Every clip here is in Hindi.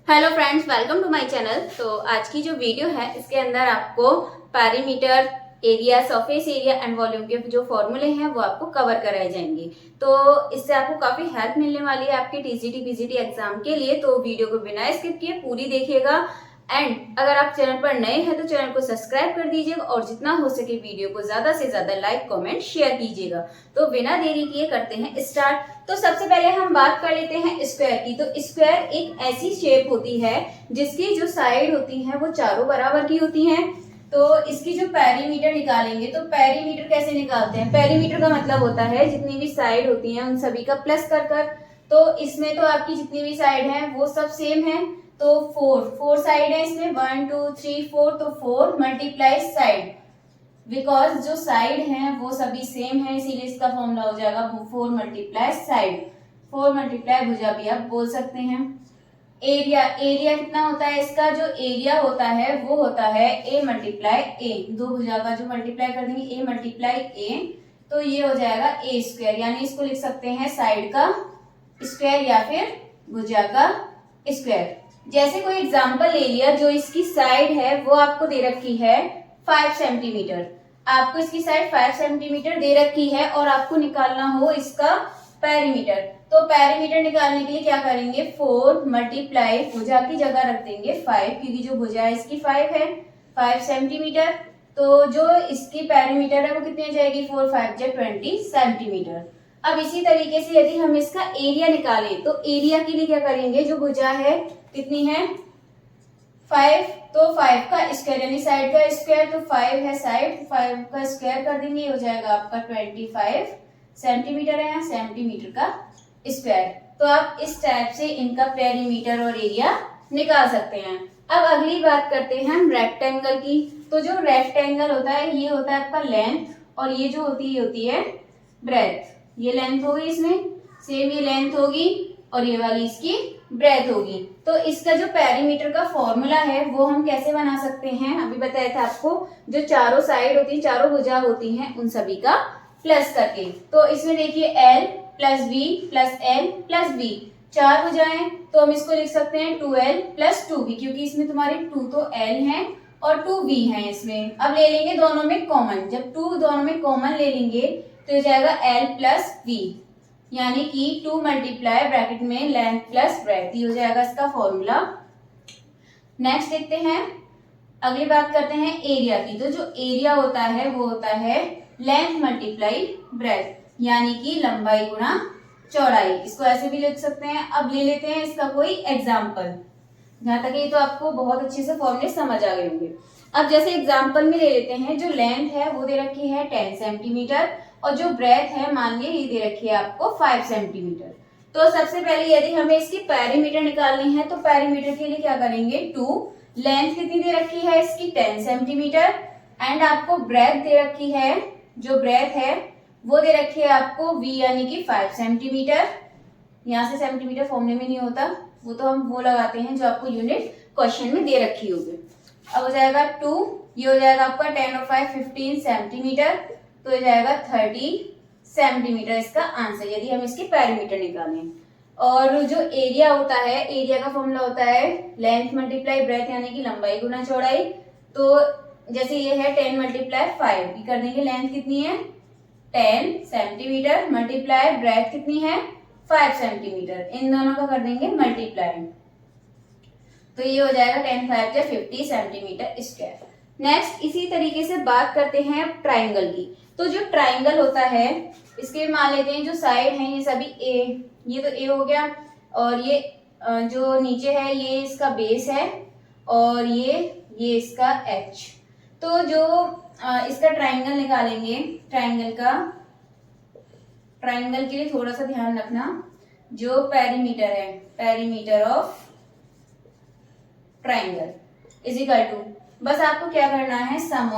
Hello friends, welcome to my channel. तो आज की जो वीडियो है इसके अंदर आपको perimeter, area, surface area and volume के जो फॉर्मूले हैं वो आपको कवर कराए जाएंगे। तो इससे आपको काफी हेल्प मिलने वाली है आपके टीजीटी पीजीटी एग्जाम के लिए। तो वीडियो को बिना स्किप किए पूरी देखिएगा। एंड अगर आप चैनल पर नए हैं तो चैनल को सब्सक्राइब कर दीजिएगा और जितना हो सके वीडियो को ज्यादा से ज्यादा लाइक, कमेंट, शेयर कीजिएगा। तो बिना देरी किए करते हैं स्टार्ट। तो सबसे पहले हम बात कर लेते हैं स्क्वायर की। तो स्क्वायर एक ऐसी शेप होती है जिसकी जो साइड होती है वो चारों बराबर की होती हैं। तो इसकी जो पेरीमीटर निकालेंगे, तो पेरीमीटर कैसे निकालते हैं? पेरीमीटर का मतलब होता है जितनी भी साइड होती हैं उन सभी का प्लस कर कर। तो इसमें तो आपकी जितनी भी साइड है वो सब सेम है। तो फोर साइड है इसमें, 1 2 3 4। तो 4 मल्टीप्लाई साइड, बिकॉज जो साइड है वो सभी सेम है इसीलिए इसका फॉर्मूला हो जाएगा 4 मल्टीप्लाई साइड। 4 मल्टीप्लाई भुजा भी आप बोल सकते हैं। एरिया कितना होता है इसका? जो एरिया होता है वो होता है ए मल्टीप्लाई ए। दो भुजा का जो मल्टीप्लाई कर देंगे, ए मल्टीप्लाई ए, तो ये हो जाएगा ए स्क्वायर। यानी इसको लिख सकते हैं साइड का स्क्वायर या फिर भुजा का स्क्वायर। जैसे कोई एग्जांपल ले लिया, जो इसकी साइड है वो आपको दे रखी है 5 सेंटीमीटर। आपको इसकी साइड 5 सेंटीमीटर दे रखी है और आपको निकालना हो इसका पेरीमीटर। तो पेरीमीटर निकालने के लिए क्या करेंगे? 4 मल्टीप्लाई भुजा की जगह रख देंगे 5, क्योंकि जो भुजा है इसकी 5 है, 5 सेंटीमीटर। तो जो इसकी पेरीमीटर है वो कितनी आ जाएगी? 4 5 जा 20 सेंटीमीटर। अब इसी तरीके से यदि हम इसका एरिया निकालें तो एरिया के लिए क्या करेंगे? जो भुजा है कितनी है? 5, तो 5 का स्क्वायर यानी साइड का स्क्वायर। तो 5 है साइड, 5 का स्क्वायर कर देंगे, हो जाएगा आपका 25 सेंटीमीटर है, सेंटीमीटर का स्क्वायर। तो आप इस टाइप से इनका पेरीमीटर और एरिया निकाल सकते हैं। अब अगली बात करते हैं हम रेक्टेंगल की। तो जो रेक्टेंगल होता है ये होता है आपका लेंथ, और ये जो होती है ब्रेथ। ये लेंथ होगी, इसमें सेम ये लेंथ होगी और ये वाली इसकी ब्रेथ होगी। तो इसका जो पेरीमीटर का फॉर्मूला है वो हम कैसे बना सकते हैं? अभी बताया था आपको, जो चारों साइड होती है, चारों भुजा होती हैं, उन सभी का प्लस करके। तो इसमें देखिए L plus B plus L plus B, 4 भुजाएं, तो हम इसको लिख सकते हैं 2L प्लस 2B, क्योंकि इसमें तुम्हारे 2 तो L है और 2B है इसमें। अब ले लेंगे दोनों में कॉमन, जब 2 दोनों में कॉमन ले लेंगे तो हो जाएगा L प्लस B, यानी कि 2 मल्टीप्लाई ब्रैकेट में लेंथ प्लस ब्रेथ, ये हो जाएगा इसका फॉर्मूला। नेक्स्ट देखते हैं, अगली बात करते हैं एरिया की। तो जो एरिया होता है वो होता है लेंथ मल्टीप्लाई ब्रेथ, यानी कि लंबाई गुणा चौड़ाई। इसको ऐसे भी लिख सकते हैं। अब ले लेते हैं इसका कोई एग्जाम्पल, जहां तक ये तो आपको बहुत अच्छे से फॉर्मूले समझ आ गए होंगे। अब जैसे एग्जाम्पल में ले लेते हैं, जो लेंथ है वो दे रखी है 10 सेंटीमीटर और जो ब्रेथ है मान लीजिए ये दे रखी है आपको 5 सेंटीमीटर। तो सबसे पहले यदि हमें इसकी पेरीमीटर निकालनी है तो पेरीमीटर के लिए क्या करेंगे? 2, लेंथ कितनी दे रखी है इसकी? 10 सेंटीमीटर, एंड आपको ब्रेथ दे रखी है, जो ब्रेथ है वो दे रखी है आपको v यानी कि 5 सेंटीमीटर। यहाँ से सेंटीमीटर फॉर्मूले में नहीं होता, वो तो हम वो लगाते हैं जो आपको यूनिट क्वेश्चन में दे रखी होगी। अब हो जाएगा 2, ये हो जाएगा आपका 10 और 5 15 सेंटीमीटर, तो हो जाएगा 30 सेंटीमीटर इसका आंसर, यदि हम इसकी पेरीमीटर निकालें। और जो एरिया होता है, एरिया का फॉर्मूला होता है लेंथ मल्टीप्लाई ब्रेथ, यानी कि लंबाई गुना चौड़ाई। तो जैसे ये है 10 मल्टीप्लाई 5, ये कर देंगे, लेंथ कितनी है 10 सेंटीमीटर मल्टीप्लाई ब्रेथ कितनी है 5 सेंटीमीटर, इन दोनों का कर देंगे मल्टीप्लाई, तो ये हो जाएगा 10 5 या 50 सेंटीमीटर स्क्वायर। नेक्स्ट इसी तरीके से बात करते हैं ट्राइंगल की। तो जो ट्राइंगल होता है इसके मान लेते हैं जो साइड है ये सभी ए, ये तो ए हो गया, और ये जो नीचे है ये इसका बेस है, और ये इसका एच। तो जो इसका ट्राइंगल निकालेंगे, ट्राइंगल के लिए थोड़ा सा ध्यान रखना, जो पेरीमीटर है, perimeter of triangle is equal to, बस आपको क्या करना है, सम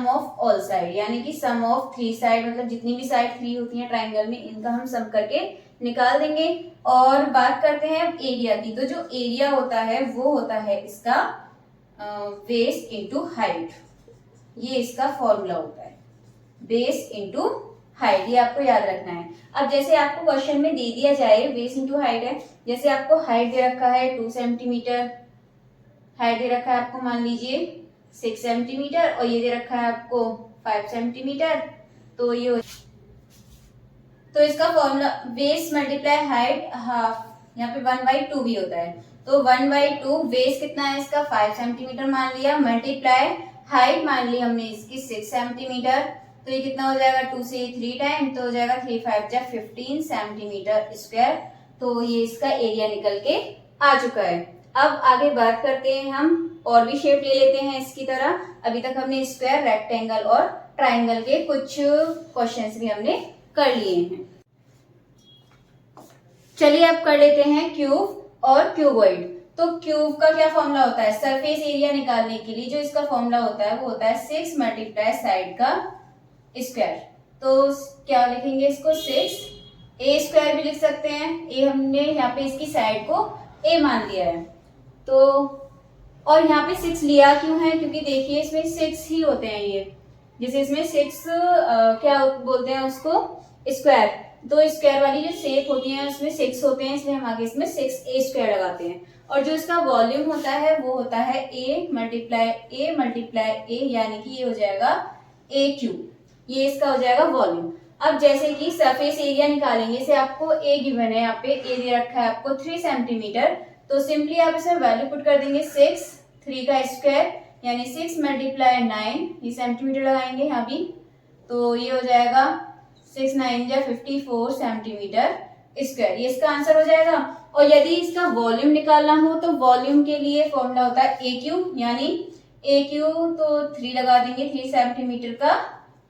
ऑफ ऑल साइड, यानी कि सम ऑफ 3 साइड, मतलब जितनी भी साइड 3 होती हैं ट्राइंगल में, इनका हम सम करके निकाल देंगे। और बात करते हैं एरिया की। तो जो एरिया होता है वो होता है इसका बेस इंटू हाइट, ये इसका फॉर्मूला होता है, बेस इंटू हाइट, ये आपको याद रखना है। अब जैसे आपको क्वेश्चन में दे दिया जाए बेस इंटू हाइट है, जैसे आपको हाइट दे रखा है 2 सेंटीमीटर, हाइट दे रखा है आपको मान लीजिए 6 सेंटीमीटर और ये दे रखा है आपको 5 सेंटीमीटर, तो ये तो इसका formula base multiply height half, यहाँ पे 1/2 भी होता है, तो 1/2 बेस कितना है इसका 5 सेंटीमीटर मान लिया, मल्टीप्लाई हाइट मान ली हमने इसकी 6 सेंटीमीटर, तो ये कितना हो जाएगा 2 से 3 टाइम, तो हो जाएगा 3 5 जा 15 सेंटीमीटर स्क्वायर। तो ये इसका एरिया निकल के आ चुका है। अब आगे बात करते हैं हम, और भी शेप ले लेते हैं इसकी तरह। अभी तक हमने स्क्वायर, रेक्टेंगल और ट्राइंगल के कुछ क्वेश्चंस भी हमने कर लिए हैं। चलिए अब कर लेते हैं क्यूब और क्यूबॉइड। तो क्यूब का क्या फॉर्मूला होता है, सरफेस एरिया निकालने के लिए जो इसका फॉर्मूला होता है वो होता है 6 मल्टीप्लाई साइड का स्क्वायर। तो क्या लिखेंगे इसको 6, ए स्क्वायर भी लिख सकते हैं, ए हमने यहाँ पे इसकी साइड को ए मान लिया है। तो और यहाँ पे 6 लिया क्यों है, क्योंकि देखिए इसमें 6 ही होते हैं ये, जैसे इसमें 6 क्या बोलते हैं उसको स्क्वायर, तो स्क्वायर वाली जो शेप होती है उसमें 6 होते हैं, इसलिए हम आगे इसमें 6a स्क्वायर लगाते हैं। और जो इसका वॉल्यूम होता है वो होता है a मल्टीप्लाई a, यानी कि ये हो जाएगा a क्यूब, ये इसका हो जाएगा वॉल्यूम। अब जैसे कि सरफेस एरिया निकालेंगे, इसे आपको a गिवन है, यहाँ पे a दे रखा है आपको 3 सेंटीमीटर, तो सिंपली आप इसमें वैल्यू पुट कर देंगे 6, 3 का स्क्वायर यानी 6 मल्टीप्लाई 9, ये सेंटीमीटर लगाएंगे यहाँ भी, तो ये हो जाएगा 6 9 जा 54 सेंटीमीटर स्क्वायर, ये इसका आंसर हो जाएगा। और यदि इसका वॉल्यूम निकालना हो तो वॉल्यूम के लिए फॉर्मूला होता है ए क्यूब, यानी ए क्यूब तो 3 लगा देंगे, 3 सेंटीमीटर का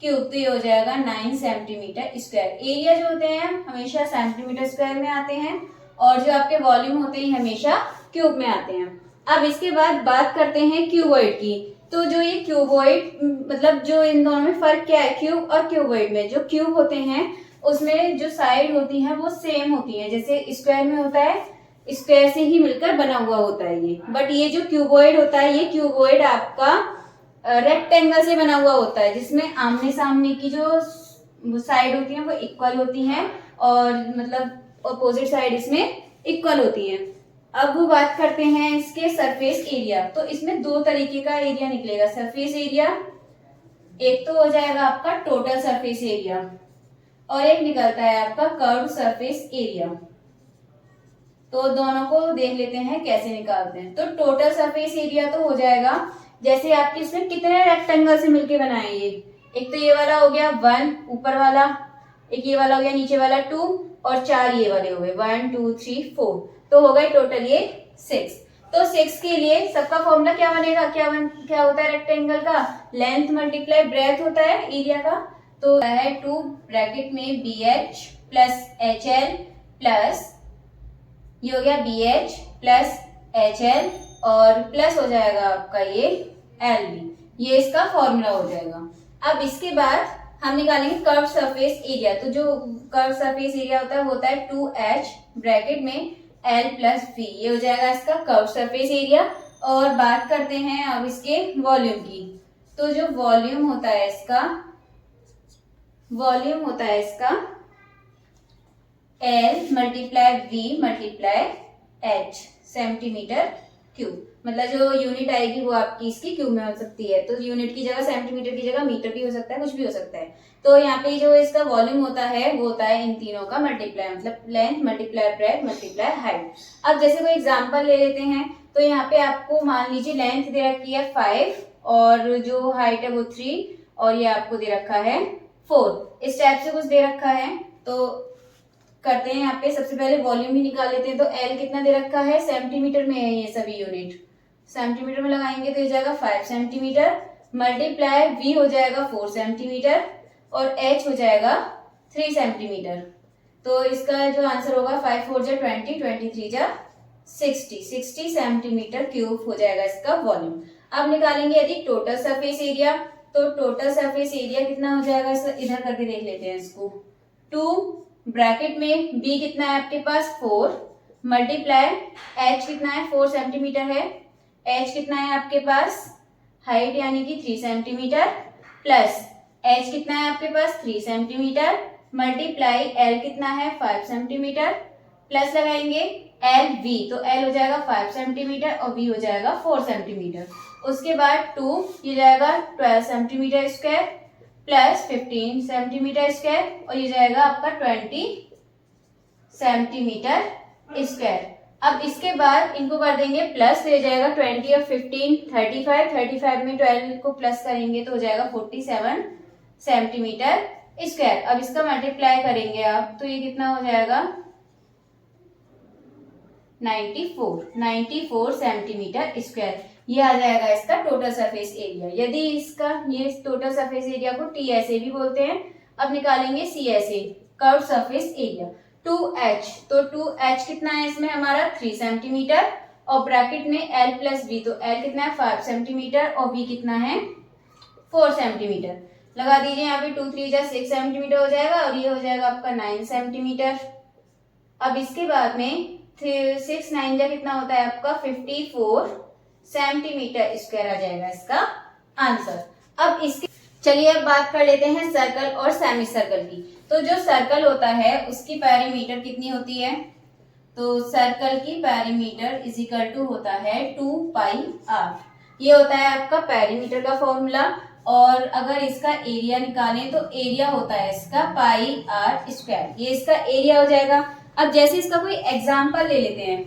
क्यूब, तो ये हो जाएगा 9 सेंटीमीटर स्क्वायर। एरिया जो होते हैं हमेशा सेंटीमीटर स्क्वायर में आते हैं और जो आपके वॉल्यूम होते हैं हमेशा क्यूब में आते हैं। अब इसके बाद बात करते हैं क्यूबॉइड की। तो जो ये क्यूबॉइड मतलब जो इन दोनों में फर्क क्या है, क्यूब और क्यूबॉइड में, जो क्यूब होते हैं उसमें जो साइड होती है वो सेम होती है, जैसे स्क्वायर में होता है स्क्वायर से ही मिलकर बना हुआ होता है ये, बट ये जो क्यूबॉइड होता है ये क्यूबॉइड आपका रेक्टेंगल से बना हुआ होता है, जिसमें आमने सामने की जो साइड होती है वो इक्वल होती हैं और मतलब अपोजिट साइड इसमें इक्वल होती है। अब वो बात करते हैं इसके सरफेस एरिया। तो इसमें 2 तरीके का एरिया निकलेगा सरफेस एरिया, एक तो हो जाएगा आपका टोटल सरफेस एरिया और एक निकलता है आपका कर्व सरफेस एरिया। तो दोनों को देख लेते हैं कैसे निकालते हैं। तो टोटल सरफेस एरिया तो हो जाएगा, जैसे आपके इसमें कितने रेक्टेंगल से मिलके बनाए ये, एक तो ये वाला हो गया 1 ऊपर वाला, एक ये वाला हो गया नीचे वाला 2 और 4 ये वाले हो गए 1 2 3 4, तो हो गए टोटल ये 6। तो 6 के लिए सबका फॉर्मूला क्या बनेगा, क्या होता है रेक्टेंगल का, लेंथ मल्टीप्लाई ब्रेथ होता है एरिया का, तो है 2 ब्रैकेट में BH प्लस HL प्लस ये हो गया BH प्लस HL और प्लस हो जाएगा आपका ये LB, ये इसका फॉर्मूला हो जाएगा। अब इसके बाद हम निकालेंगे कर्व सरफेस एरिया। तो जो कर्व सरफेस एरिया होता है 2H ब्रैकेट में L प्लस V, ये हो जाएगा इसका कर्व सरफेस एरिया। और बात करते हैं अब इसके वॉल्यूम की। तो जो वॉल्यूम होता है इसका L multiply V multiply H centimetre cube, मतलब जो यूनिट आएगी वो आपकी इसकी क्यूब में हो सकती है, तो यूनिट की जगह सेंटीमीटर की जगह मीटर भी हो सकता है, कुछ भी हो सकता है। तो यहाँ पे जो इसका वॉल्यूम होता है वो होता है इन तीनों का मल्टीप्लाई, मतलब length multiply breath multiply height. अब जैसे कोई एग्जांपल ले लेते हैं, तो यहाँ पे आपको मान लीजिए लेंथ दे रखी है 5 और जो हाइट है वो 3 और ये आपको दे रखा है 4, इस टाइप से कुछ दे रखा है। तो करते हैं यहाँ पे सबसे पहले वॉल्यूम ही निकाल लेते हैं। तो L कितना दे रखा है, सेंटीमीटर में है ये सभी यूनिट, सेंटीमीटर में लगाएंगे तो ये जाएगा 5 सेंटीमीटर मल्टीप्लाई V हो जाएगा 4 सेंटीमीटर और H हो जाएगा 3 सेंटीमीटर। तो इसका जो आंसर होगा 5 4 जा 20, 23 जा 60 सेंटीमीटर क्यूब हो जाएगा इसका वॉल्यूम। अब निकालेंगे यदि टोटल सरफेस एरिया। तो टोटल सरफेस एरिया कितना हो जाएगा, इधर करके देख लेते हैं इसको। 2 ब्रैकेट में B कितना है आपके पास 4 मल्टीप्लाई H कितना है 4 सेंटीमीटर है, H कितना है आपके पास हाइट यानी कि 3 सेंटीमीटर प्लस एच कितना है आपके पास 3 सेंटीमीटर मल्टीप्लाई एल कितना है 5 सेंटीमीटर प्लस लगाएंगे एल वी, तो एल हो जाएगा 5 सेंटीमीटर और वी हो जाएगा 4 सेंटीमीटर। उसके बाद 2 ये जाएगा 12 centimetre square plus 15 centimetre square और ये जाएगा आपका 20 सेंटीमीटर स्क्वायर। अब इसके बाद इनको कर देंगे प्लस, तो ये जाएगा 20 और 15 35, 35 में 12 को प्लस करेंगे तो हो जाएगा 47 सेंटीमीटर स्क्वायर। अब इसका मल्टीप्लाई करेंगे आप तो ये कितना हो जाएगा 94 सेंटीमीटर स्क्वायर। ये आ जाएगा इसका टोटल सरफेस एरिया। यदि इसका ये टोटल सरफेस एरिया को टीएसए भी बोलते हैं। अब निकालेंगे CSA curve surface area 2h, तो 2h कितना है इसमें हमारा 3 सेंटीमीटर और ब्रैकेट में l प्लस v, तो l कितना है 5 सेंटीमीटर और v कितना है 4 सेंटीमीटर। लगा दीजिए यहाँ पे 2 3 जा 6 सेंटीमीटर हो जाएगा और ये हो जाएगा आपका 9 सेंटीमीटर। अब इसके बाद में 6 9 जा कितना होता है आपका 54 सेंटीमीटर स्क्वायर आ जाएगा इसका आंसर। अब इसके चलिए अब बात कर लेते हैं सर्कल और सेमी सर्कल की। तो जो सर्कल होता है उसकी पेरीमीटर कितनी होती है, तो सर्कल की पेरीमीटर इज इक्वल टू होता है 2 पाई आर। ये होता है आपका पेरीमीटर का फॉर्मूला। और अगर इसका एरिया निकालें तो एरिया होता है इसका पाई आर स्क्वायर, ये इसका एरिया हो जाएगा। अब जैसे इसका कोई एग्जाम्पल ले लेते हैं,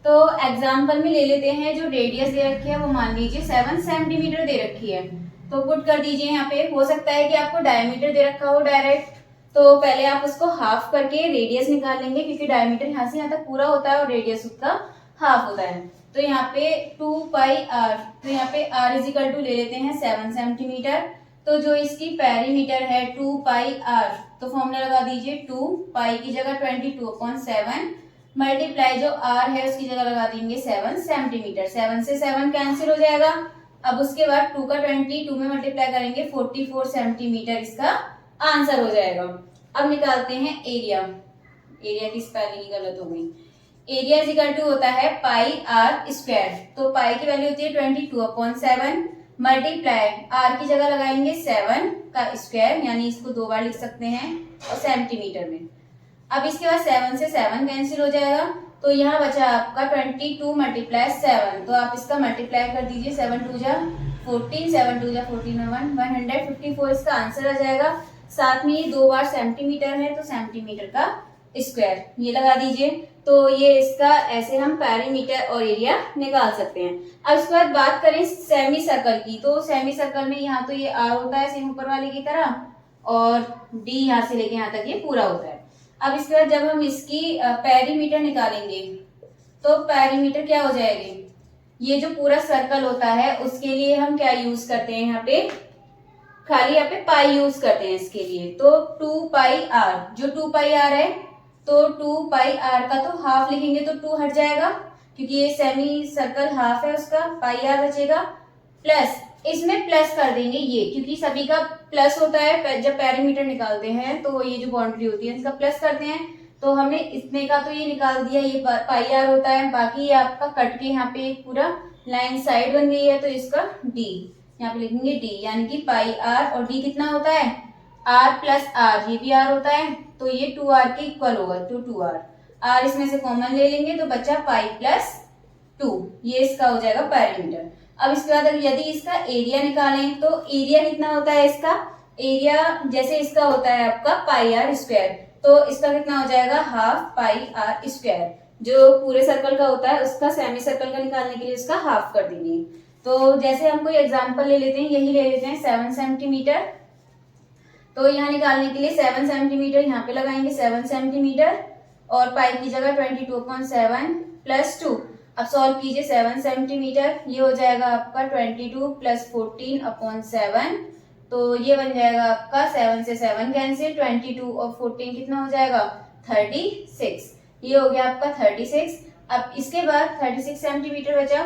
तो एग्जाम्पल में ले लेते हैं जो रेडियस दे रखी है वो मान लीजिए 7 सेंटीमीटर दे रखी है, तो पुट कर दीजिए यहाँ पे। हो सकता है कि आपको डायमीटर दे रखा हो डायरेक्ट, तो पहले आप उसको हाफ करके रेडियस निकाल लेंगे क्योंकि डायमीटर यहाँ से यहाँ तक पूरा होता है और रेडियस उसका हाफ होता है। तो यहाँ पे 2 पाई आर, तो यहाँ पे आर इज इक्वल टू ले लेते हैं 7 सेंटीमीटर। तो जो इसकी पेरीमीटर है 2 पाई आर, तो फॉर्मूला लगा दीजिए 2 पाई की जगह 22/7 मल्टीप्लाई जो आर है उसकी जगह लगा देंगे 7 सेंटीमीटर। 7 से 7 कैंसिल हो जाएगा। अब उसके बाद 2 का 22 में मल्टीप्लाई करेंगे 44 सेंटीमीटर इसका आंसर हो जाएगा। अब निकालते हैं एरिया। एरिया की स्पेलिंग गलत हो गई। एरिया इज इक्वल टू होता है पाई आर स्क्वायर, तो पाई की वैल्यू होती है 22/7 मल्टीप्लाई आर की जगह लगाएंगे 7 का स्क्वायर, यानी इसको 2 बार लिख सकते हैं और सेंटीमीटर में। अब इसके बाद 7 से 7 कैंसिल हो जाएगा, तो यहाँ बचा आपका 22 मल्टीप्लाई 7, तो आप इसका मल्टीप्लाई कर दीजिए 7 2 जा 14, 7 2 जा 14 154 इसका आंसर आ जाएगा। साथ में ये 2 बार सेंटीमीटर है तो सेंटीमीटर का स्क्वायर ये लगा दीजिए। तो ये इसका ऐसे हम पेरीमीटर और एरिया निकाल सकते हैं। अब इसके बाद बात करें सेमी सर्कल की, तो सेमी सर्कल में यहाँ तो ये आर होता है सेम ऊपर वाले की तरह और डी यहाँ से लेके यहाँ तक ये पूरा होता है। अब इसके बाद जब हम इसकी पेरीमीटर निकालेंगे तो पेरीमीटर क्या हो जाएगी, ये जो पूरा सर्कल होता है उसके लिए हम क्या यूज करते हैं, यहाँ पे खाली यहाँ पे पाई यूज करते हैं इसके लिए। तो 2 पाई आर, जो 2 पाई आर है तो 2 पाई आर का तो हाफ लिखेंगे तो 2 हट जाएगा क्योंकि ये सेमी सर्कल हाफ है उसका, पाई आर बचेगा। प्लस इसमें प्लस कर देंगे ये, क्योंकि सभी का प्लस होता है जब पेरीमीटर निकालते हैं, तो ये जो बाउंड्री होती है इसका प्लस करते हैं। तो हमने इतने का तो ये निकाल दिया, ये पाई आर होता है। बाकी ये आपका कट के यहाँ पे एक पूरा लाइन साइड बन गई है, तो इसका डी यहाँ पे लिखेंगे डी, यानी कि पाई आर और डी कितना होता है आर प्लस आर, ये भी आर होता है तो ये 2r के इक्वल होगा, तो 2r। आर इसमें से कॉमन ले लेंगे तो बचा पाई प्लस 2, ये इसका हो जाएगा पेरीमीटर। अब इसके बाद यदि इसका एरिया निकालें तो एरिया कितना होता है इसका, एरिया जैसे इसका होता है आपका पाई आर स्क्वायर, तो इसका कितना हो जाएगा हाफ पाई आर स्क्वायर। जो पूरे सर्कल का होता है उसका सेमी सर्कल का निकालने के लिए उसका हाफ कर देंगे। तो जैसे हम कोई एग्जांपल ले लेते हैं, यही ले लेते हैं 7 सेंटीमीटर, तो यहाँ निकालने के लिए 7 सेंटीमीटर यहाँ पे लगाएंगे 7 सेंटीमीटर और पाई की जगह 22/7 प्लस 2। अब सॉल्व कीजिए 7 सेंटीमीटर, ये हो जाएगा आपका 22 प्लस 14/7, तो ये बन जाएगा आपका 7 से 7 कैंसिल, 22 और 14 कितना हो जाएगा 36, ये हो गया आपका 36। अब इसके बाद 36 सेंटीमीटर बचा।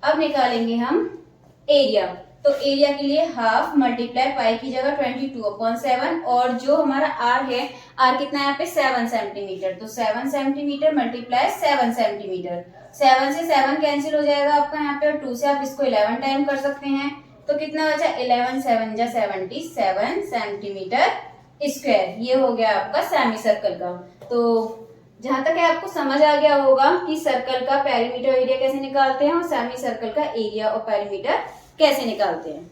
अब निकालेंगे हम एरिया, तो एरिया के लिए हाफ मल्टीप्लाई पाई की जगह 22/7 और जो हमारा आर है, आर कितना है यहाँ पे 7 सेंटीमीटर, तो 7 सेंटीमीटर मल्टीप्लाई 7 सेंटीमीटर। 7 से 7 कैंसिल हो जाएगा आपका यहाँ पे और 2 से आप इसको 11 टाइम कर सकते हैं। तो कितना बचा 11 7 जा 77 सेंटीमीटर स्क्वायर। ये हो गया आपका सेमी सर्कल का। तो जहां तक है आपको समझ आ गया होगा कि सर्कल का पेरीमीटर एरिया कैसे निकालते हैं और सेमी सर्कल का एरिया और पेरीमीटर कैसे निकालते हैं।